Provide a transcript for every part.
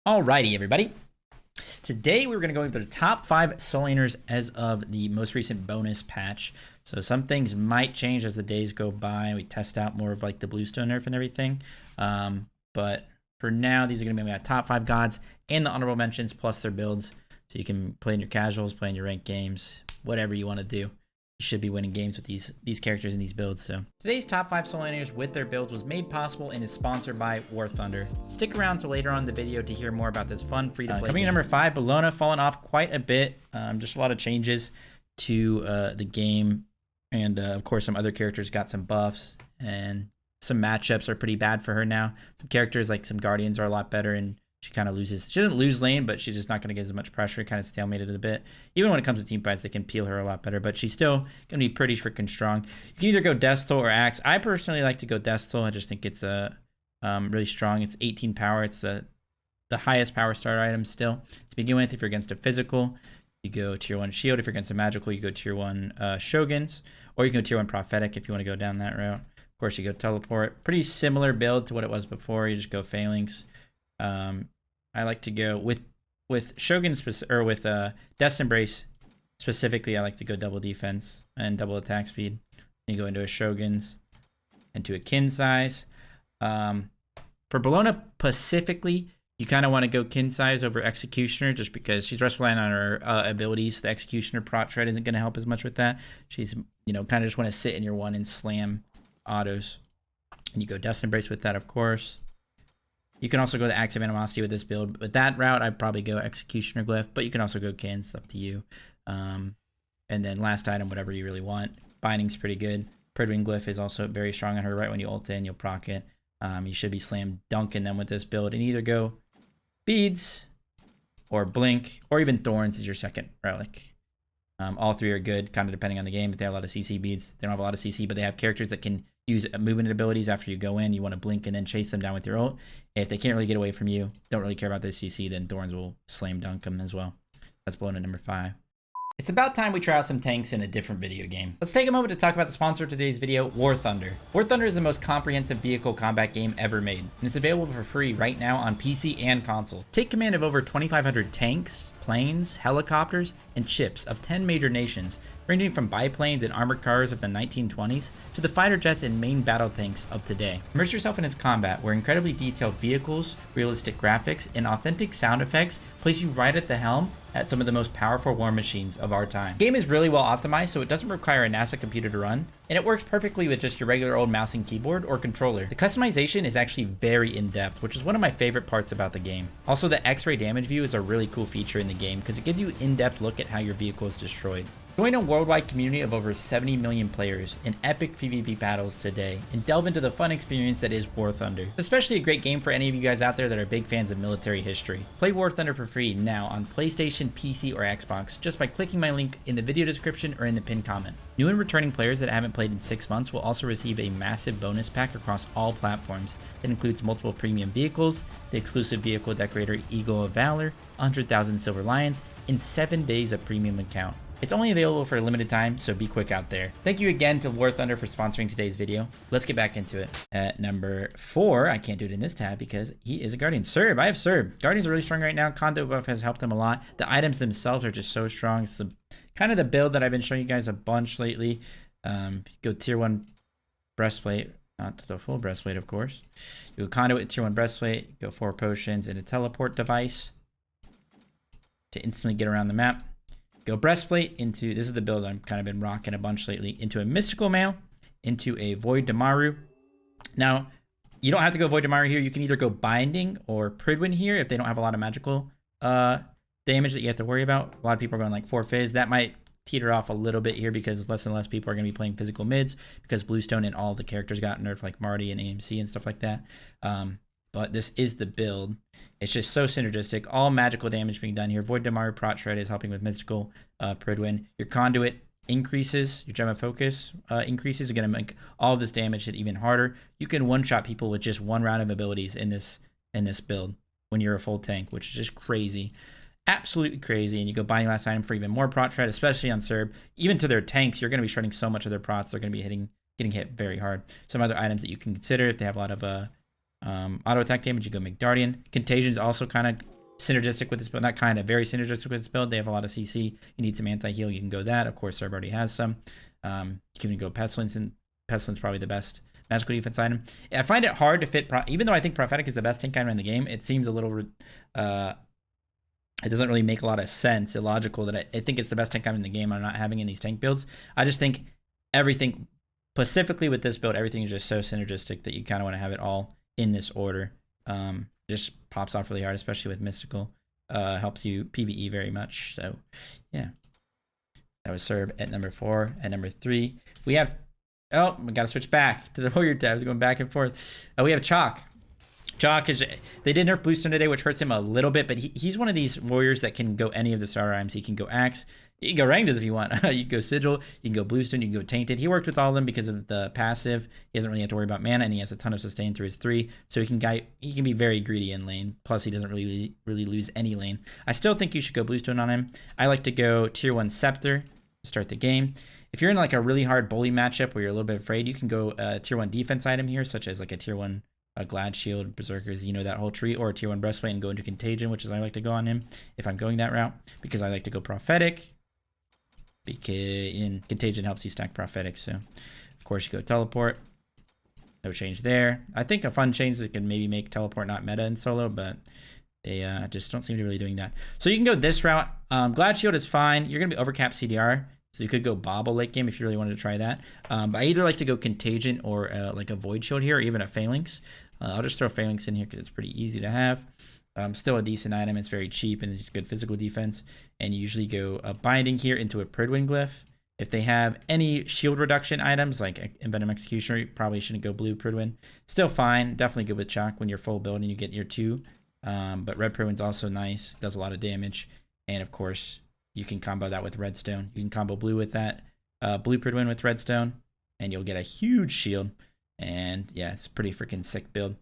Alrighty, everybody. Today we're going to go into the top 5 soul laners as of the most recent bonus patch. So some things might change as the days go by. We test out more of like the bluestone nerf and everything. But for now, these are going to be my top 5 gods and the honorable mentions plus their builds. So you can play in your casuals, play in your ranked games, whatever you want to do. You should be winning games with these characters and these builds. So today's top 5 soul laners with their builds was made possible and is sponsored by War Thunder. Stick around till later on in the video to hear more about this fun free-to-play coming in number 5, Bellona, fallen off quite a bit. Just a lot of changes to the game, and of course some other characters got some buffs, and some matchups are pretty bad for her now. Some characters like some Guardians are a lot better, and she kind of loses. She doesn't lose lane, but she's just not going to get as much pressure. Kind of stalemated a bit. Even when it comes to team fights, they can peel her a lot better, but she's still going to be pretty freaking strong. You can either go Death Toll or Axe. I personally like to go Death Toll. I just think it's really strong. It's 18 power. It's the highest power starter item still. To begin with, if you're against a physical, you go tier 1 shield. If you're against a magical, you go tier 1 shoguns, or you can go tier 1 prophetic if you want to go down that route. Of course, you go teleport. Pretty similar build to what it was before. You just go phalanx. I like to go with Shogun or with Death's Embrace specifically. I like to go double defense and double attack speed. You go into a Shogun's, into a kin size. For Bellona specifically, you kind of want to go kin size over Executioner just because she's relying on her abilities. The Executioner prot tread isn't going to help as much with that. She's, kind of just want to sit in your one and slam autos. And you go Death's Embrace with that, of course. You can also go the Axe of Animosity with this build. With that route, I'd probably go Executioner Glyph, but you can also go Kin. It's up to you. And then last item, whatever you really want. Binding's pretty good. Pridwin Glyph is also very strong on her. Right when you ult in, you'll proc it. You should be slam dunking them with this build. And either go Beads or Blink or even Thorns is your second relic. All three are good, kind of depending on the game. If they have a lot of CC beads, they don't have a lot of CC, but they have characters that can use movement abilities after you go in. You want to blink and then chase them down with your ult. If they can't really get away from you, don't really care about their CC, then Thorns will slam dunk them as well. That's Bellona number 5. It's about time we try out some tanks in a different video game. Let's take a moment to talk about the sponsor of today's video, War Thunder. War Thunder is the most comprehensive vehicle combat game ever made, and it's available for free right now on PC and console. Take command of over 2,500 tanks, planes, helicopters, and ships of 10 major nations, ranging from biplanes and armored cars of the 1920s to the fighter jets and main battle tanks of today. Immerse yourself in its combat, where incredibly detailed vehicles, realistic graphics, and authentic sound effects place you right at the helm at some of the most powerful war machines of our time. The game is really well optimized, so it doesn't require a NASA computer to run, and it works perfectly with just your regular old mouse and keyboard or controller. The customization is actually very in-depth, which is one of my favorite parts about the game. Also, the X-ray damage view is a really cool feature in the game because it gives you an in-depth look at how your vehicle is destroyed. Join a worldwide community of over 70 million players in epic PvP battles today and delve into the fun experience that is War Thunder. It's especially a great game for any of you guys out there that are big fans of military history. Play War Thunder for free now on PlayStation, PC, or Xbox just by clicking my link in the video description or in the pinned comment. New and returning players that haven't played in 6 months will also receive a massive bonus pack across all platforms that includes multiple premium vehicles, the exclusive vehicle decorator Eagle of Valor, 100,000 Silver Lions, and 7 days of premium account. It's only available for a limited time, so be quick out there. Thank you again to War Thunder for sponsoring today's video. Let's get back into it. At number 4, I can't do it in this tab because he is a Guardian. Serb, I have Serb. Guardians are really strong right now. Condo buff has helped them a lot. The items themselves are just so strong. It's the kind of the build that I've been showing you guys a bunch lately. Go tier 1 breastplate, not the full breastplate, of course. You go conduit tier 1 breastplate, go 4 potions and a teleport device to instantly get around the map. Go breastplate into, this is the build I've kind of been rocking a bunch lately, into a mystical mail, into a void Damaru. Now, you don't have to go void Damaru here. You can either go binding or Pridwin here if they don't have a lot of magical damage that you have to worry about. A lot of people are going like 4 fizz. That might teeter off a little bit here because less and less people are going to be playing physical mids because Bluestone and all the characters got nerfed like Marty and AMC and stuff like that. But this is the build. It's just so synergistic. All magical damage being done here. Void Damaru Prot Shred is helping with mystical Pridwin. Your conduit increases. Your gem of focus increases. Are going to make all of this damage hit even harder. You can one-shot people with just 1 round of abilities in this build when you're a full tank, which is just crazy. Absolutely crazy. And you go buying last item for even more Prot Shred, especially on Serb. Even to their tanks, you're going to be shredding so much of their prots. They're going to be getting hit very hard. Some other items that you can consider if they have a lot of auto attack damage, you go Guardian. Contagion is also kind of synergistic with this build. Not kind of, very synergistic with this build. They have a lot of CC. You need some anti-heal. You can go that. Of course, Serb already has some. You can even go Pestilence, and Pestilence is probably the best magical defense item. I find it hard to fit, even though I think Prophetic is the best tank item in the game, it seems a little, it doesn't really make a lot of sense, illogical that I think it's the best tank item in the game I'm not having in these tank builds. I just think everything, specifically with this build, everything is just so synergistic that you kind of want to have it all in this order. Just pops off really hard, especially with Mystical. Helps you PvE very much, so yeah. That was Serb at number 4. At number 3, we have, oh, we got to switch back to the warrior tabs, going back and forth. We have Chalk. Chalk is, they did nerf Bluestone today, which hurts him a little bit, but he's one of these warriors that can go any of the starter items. He can go Axe, you can go Rangers if you want. You can go Sigil, you can go Bluestone, you can go Tainted. He worked with all of them because of the passive. He doesn't really have to worry about mana, and he has a ton of sustain through his 3, so he can be very greedy in lane. Plus, he doesn't really lose any lane. I still think you should go Bluestone on him. I like to go Tier 1 Scepter to start the game. If you're in like a really hard bully matchup where you're a little bit afraid, you can go Tier 1 defense item here, such as like a Tier 1 Glad Shield, Berserkers, you know, that whole tree, or a Tier 1 Breastplate and go into Contagion, which is I like to go on him if I'm going that route, because I like to go Prophetic. Because in Contagion helps you stack Prophetic, so of course you go Teleport. No change there. I think a fun change that can maybe make Teleport not meta in solo, but they just don't seem to be really doing that. So you can go this route. Glad Shield is fine. You're going to be overcap CDR, so you could go Bobble late game if you really wanted to try that. But I either like to go Contagion or like a Void Shield here, or even a Phalanx. I'll just throw Phalanx in here because it's pretty easy to have. Still a decent item. It's very cheap and it's good physical defense. And you usually go a Binding here into a Pridwin Glyph. If they have any shield reduction items like Envenom Executioner, you probably shouldn't go blue Pridwin. Still fine. Definitely good with Chalk when you're full build and you get your 2. But red Pridwin's also nice. Does a lot of damage. And of course, you can combo that with Redstone. You can combo blue with that. Blue Pridwin with Redstone. And you'll get a huge shield. And yeah, it's a pretty freaking sick build.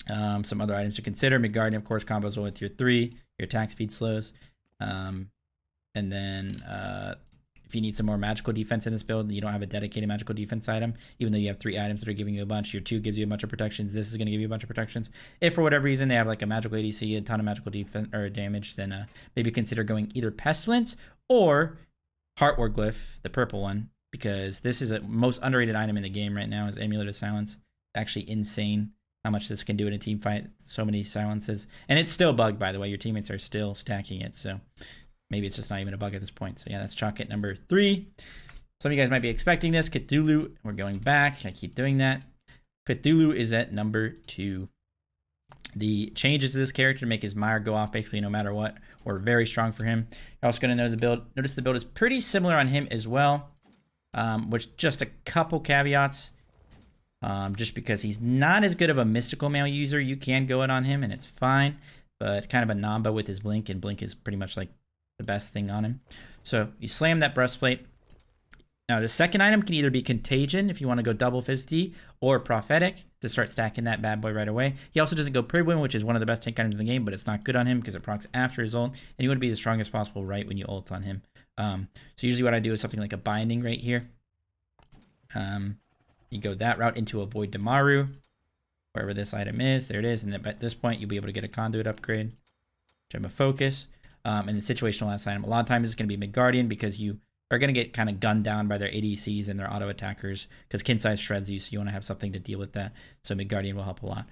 Some other items to consider. Midgarden, of course, combos well with your 3. Your attack speed slows. And then if you need some more magical defense in this build, you don't have a dedicated magical defense item, even though you have 3 items that are giving you a bunch. Your 2 gives you a bunch of protections. This is going to give you a bunch of protections. If for whatever reason they have like a magical ADC, a ton of magical defense or damage, then maybe consider going either Pestilence or Heartward Glyph, the purple one, because this is a most underrated item in the game right now is Amulet of Silence. Actually insane how much this can do in a team fight. So many silences. And it's still bugged, by the way. Your teammates are still stacking it, so maybe it's just not even a bug at this point. So yeah, that's Chalk at number 3. Some of you guys might be expecting this. Cthulhu, we're going back. I keep doing that. Cthulhu is at number 2. The changes to this character make his Mire go off basically no matter what, or very strong for him. You're also going to know the build. Notice the build is pretty similar on him as well, with just a couple caveats. Just because he's not as good of a mystical mail user, you can go it on him and it's fine, but kind of a Namba with his Blink, and Blink is pretty much like the best thing on him. So you slam that breastplate. Now the second item can either be Contagion if you want to go double Fizzy, or Prophetic to start stacking that bad boy right away. He also doesn't go Pridwin, which is one of the best tank items in the game, but it's not good on him because it procs after his ult, and you want to be as strong as possible right when you ult on him. So usually what I do is something like a Binding right here. You go that route into a Void Damaru, wherever this item is. There it is. And then at this point, you'll be able to get a Conduit upgrade. Gem of Focus. And the situational last item. A lot of times it's going to be Midgardian because you are going to get kind of gunned down by their ADCs and their auto attackers because Kin Size shreds you, so you want to have something to deal with that. So Midgardian will help a lot.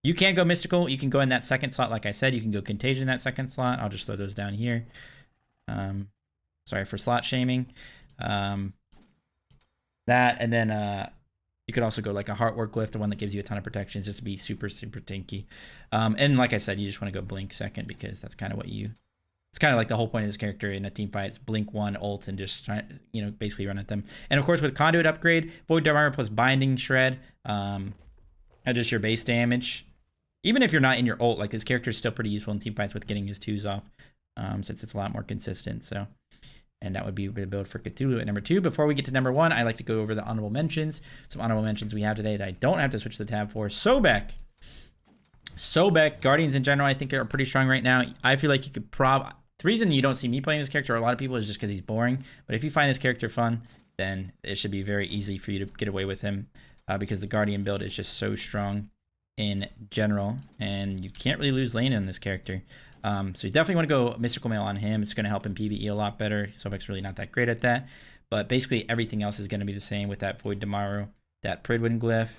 You can go Mystical. You can go in that second slot, like I said. You can go Contagion in that second slot. I'll just throw those down here. Sorry for slot shaming. That, and then you could also go like a Heartwork Glyph, the one that gives you a ton of protections, just to be super, super tanky. And like I said, you just want to go Blink second because that's kind of what you... It's kind of like the whole point of this character in a team fight. It's Blink 1, ult, and just try, basically run at them. And of course, with Conduit upgrade, Void Armor plus Binding Shred, and just your base damage. Even if you're not in your ult, like this character is still pretty useful in team fights with getting his 2s off, since it's a lot more consistent. So... And that would be the build for Cthulhu at number 2. Before we get to number 1, I like to go over the honorable mentions. Some honorable mentions we have today that I don't have to switch the tab for. Sobek, Guardians in general, I think are pretty strong right now. I feel like you could the reason you don't see me playing this character, or a lot of people, is just because he's boring. But if you find this character fun, then it should be very easy for you to get away with him because the Guardian build is just so strong. in general, and you can't really lose lane in this character. So you definitely want to go Mystical Mail on him. It's going to help him PvE a lot better. Sobek's really not that great at that. But basically everything else is going to be the same with that Void Tomorrow, that Pridwin Glyph,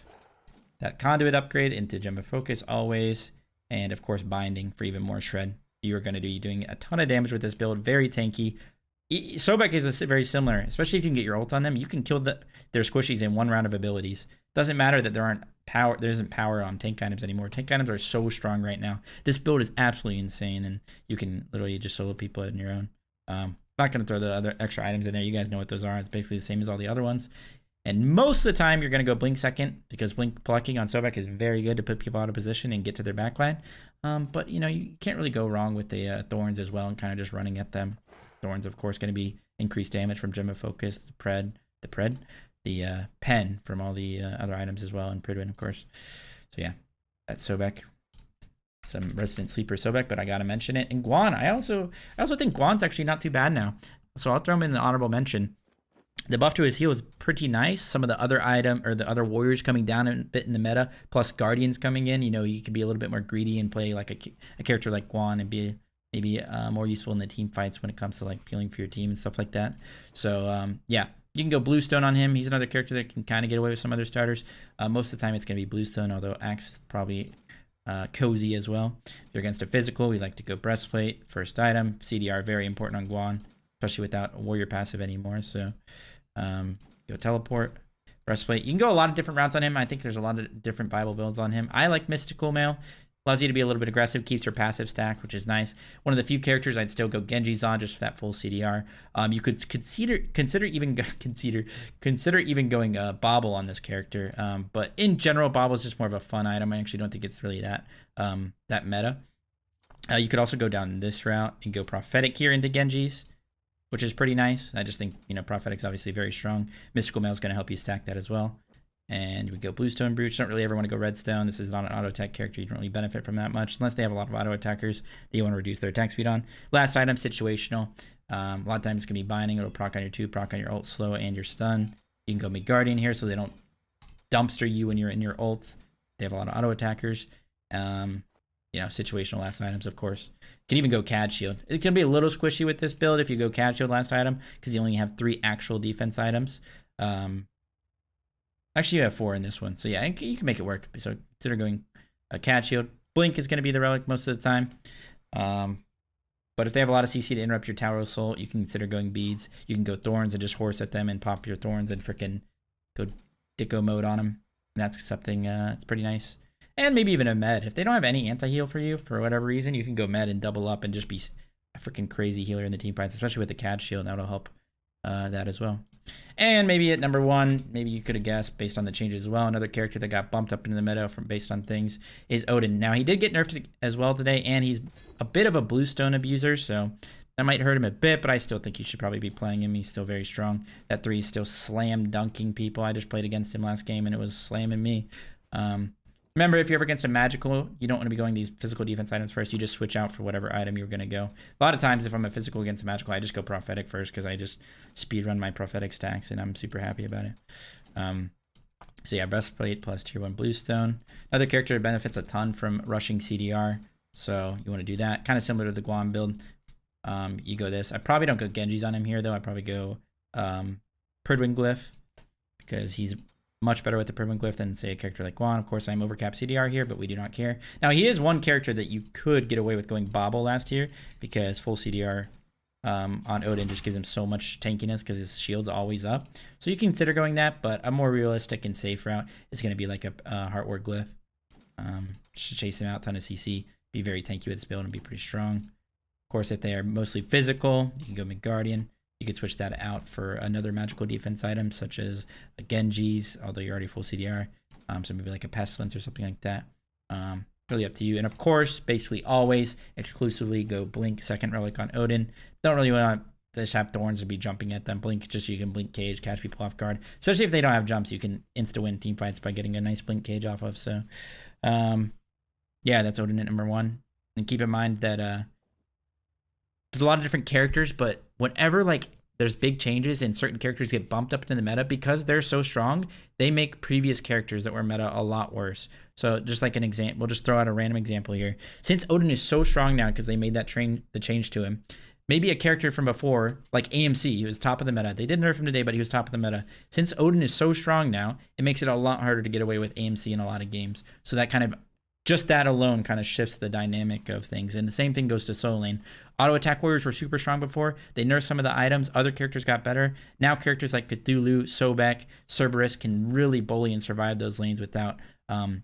that Conduit upgrade into Gem of Focus always, and of course Binding for even more shred. You're going to be doing a ton of damage with this build. Very tanky. Sobek is very similar, especially if you can get your ult on them. You can kill their squishies in one round of abilities. Doesn't matter that there isn't power on tank items anymore. Tank items are so strong right now. This build is absolutely insane, and you can literally just solo people on your own. Not going to throw the other extra items in there. You guys know what those are. It's basically the same as all the other ones. And most of the time, you're going to go Blink second, because Blink plucking on Sobek is very good to put people out of position and get to their backline. But, you know, you can't really go wrong with the Thorns as well and kind of just running at them. Thorns, of course, going to be increased damage from Gem of Focus, the Pen from all the other items as well, and Pridwin, of course. So, yeah, that's Sobek. Some Resident Sleeper Sobek, but I got to mention it. And Guan, I also think Guan's actually not too bad now. So I'll throw him in the honorable mention. The buff to his heal is pretty nice. Some of the other the other warriors coming down a bit in the meta, plus Guardians coming in. You know, you could be a little bit more greedy and play like a character like Guan and be maybe more useful in the team fights when it comes to like peeling for your team and stuff like that. So yeah, you can go Bluestone on him. He's another character that can kind of get away with some other starters. Most of the time it's going to be Bluestone, although Axe is probably cozy as well. If you're against a physical, we like to go Breastplate, first item. CDR, very important on Guan, especially without a warrior passive anymore. So go Teleport, Breastplate. You can go a lot of different routes on him. I think there's a lot of different Bible builds on him. I like Mystical Mail. Allows you to be a little bit aggressive, keeps your passive stack, which is nice. One of the few characters I'd still go Genji's on just for that full CDR. You could consider even going Bobble on this character. But in general, Bobble is just more of a fun item. I actually don't think it's really that meta. You could also go down this route and go Prophetic here into Genji's, which is pretty nice. I just think, you know, Prophetic's obviously very strong. Mystical Mail is going to help you stack that as well. And we go Bluestone Brooch. Don't really ever want to go Redstone. This is not an auto attack character. You don't really benefit from that much unless they have a lot of auto attackers that you want to reduce their attack speed on. Last item, situational. A lot of times it's going to be Binding. It'll proc on your 2, proc on your ult slow and your stun. You can go Midgardian here so they don't dumpster you when you're in your ult. They have a lot of auto attackers. You know, situational last items, of course. You can even go CAD Shield. It can be a little squishy with this build if you go CAD Shield last item because you only have 3 actual defense items. Actually, you have 4 in this one. So, yeah, you can make it work. So, consider going a CAD Shield. Blink is going to be the relic most of the time. But if they have a lot of CC to interrupt your Tower of Soul, you can consider going Beads. You can go Thorns and just horse at them and pop your Thorns and freaking go Dicko mode on them. And that's something that's pretty nice. And maybe even a Med. If they don't have any anti-heal for you, for whatever reason, you can go Med and double up and just be a freaking crazy healer in the team fights, especially with the CAD Shield. That'll help that as well. And maybe at number 1, maybe you could have guessed based on the changes as well, another character that got bumped up into the meta based on things is Odin. Now, he did get nerfed as well today, and he's a bit of a Bluestone abuser, so that might hurt him a bit, but I still think you should probably be playing him. He's still very strong. That 3 is still slam dunking people. I just played against him last game, and it was slamming me. Remember, if you're ever against a magical, you don't want to be going these physical defense items first. You just switch out for whatever item you're going to go. A lot of times, if I'm a physical against a magical, I just go Prophetic first because I just speedrun my Prophetic stacks, and I'm super happy about it. So yeah, Breastplate plus tier 1 Bluestone. Another character that benefits a ton from rushing CDR, so you want to do that. Kind of similar to the Guam build. You go this. I probably don't go Genji's on him here, though. I probably go Pridwin Glyph because he's much better with the Pridwin Glyph than, say, a character like Guan. Of course, I'm overcap CDR here, but we do not care. Now, he is one character that you could get away with going Bobble last year because full CDR on Odin just gives him so much tankiness because his shield's always up. So you can consider going that, but a more realistic and safe route is going to be like a Heartward Glyph. Just chase him out, ton of CC, be very tanky with this build and be pretty strong. Of course, if they are mostly physical, you can go Midgardian. You could switch that out for another magical defense item, such as a Genji's, although you're already full CDR. So maybe like a Pestilence or something like that. Really up to you. And of course, basically always exclusively go Blink, second relic on Odin. Don't really want to just have Thorns and be jumping at them. Blink just so you can Blink Cage, catch people off guard. Especially if they don't have jumps, you can insta-win team fights by getting a nice Blink Cage off of. So, yeah, that's Odin at number 1. And keep in mind that there's a lot of different characters, but whenever like there's big changes and certain characters get bumped up in the meta because they're so strong, they make previous characters that were meta a lot worse. So just like an example, we'll just throw out a random example here. Since Odin is so strong now because they made that the change to him, maybe a character from before, like AMC, he was top of the meta. They did nerf him today, but he was top of the meta. Since Odin is so strong now, it makes it a lot harder to get away with AMC in a lot of games. So that kind of, just that alone kind of shifts the dynamic of things. And the same thing goes to solo lane. Auto attack warriors were super strong before. They nerfed some of the items. Other characters got better. Now characters like Cthulhu, Sobek, Cerberus can really bully and survive those lanes without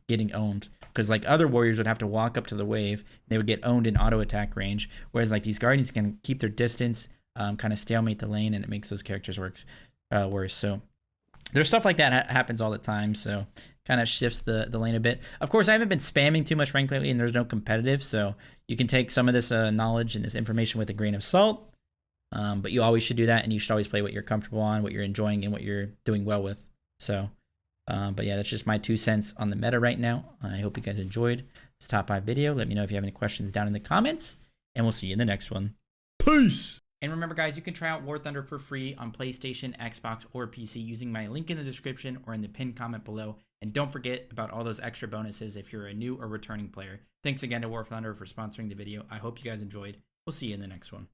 getting owned. Because like other warriors would have to walk up to the wave, they would get owned in auto attack range. Whereas like these guardians can keep their distance, kind of stalemate the lane, and it makes those characters worse. So there's stuff like that happens all the time. So kind of shifts the lane a bit. Of course, I haven't been spamming too much rank lately, and there's no competitive, so you can take some of this knowledge and this information with a grain of salt. But you always should do that, and you should always play what you're comfortable on, what you're enjoying, and what you're doing well with. So, but yeah, that's just my 2 cents on the meta right now. I hope you guys enjoyed this top 5 video. Let me know if you have any questions down in the comments, and we'll see you in the next one. Peace! And remember, guys, you can try out War Thunder for free on PlayStation, Xbox, or PC using my link in the description or in the pinned comment below. And don't forget about all those extra bonuses if you're a new or returning player. Thanks again to War Thunder for sponsoring the video. I hope you guys enjoyed. We'll see you in the next one.